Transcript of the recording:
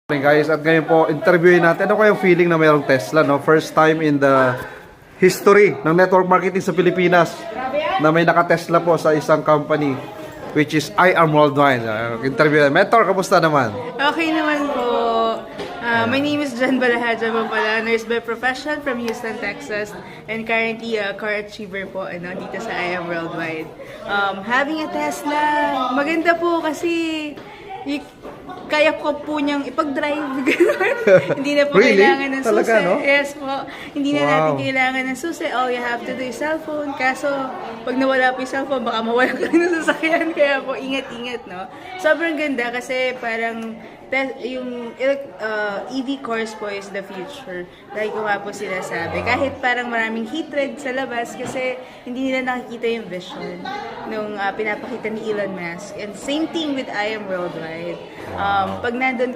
Morning guys, at ngayon po interviewin natin ano kayong feeling na mayroong Tesla, no? First time in the history ng network marketing sa Pilipinas na may naka-Tesla po sa isang company which is I Am Worldwide. Interview. Mentor, kamusta naman? Okay naman po. My name is Jan Balahaja po pala, nurse by profession from Houston, Texas, and currently a car achiever po dito sa I Am Worldwide. Having a Tesla, maganda po kasi kaya ko po niyang ipag-drive. Hindi na po Really? kailangan ng Talaga, susi. no? Yes po. Hindi na Wow. natin kailangan ng susi. All you have to do is cellphone. Kaso, pag nawala po yung cellphone, baka mawala ka rin ng sasakyan. Kaya po, ingat-ingat, no? Sobrang ganda kasi parang yung EV cars po is the future. Like ko nga po sila sabi. Kahit parang maraming hatred sa labas kasi hindi nila nakikita yung vision nung pinapakita ni Elon Musk. And same thing with I Am Worldwide. Pag nandun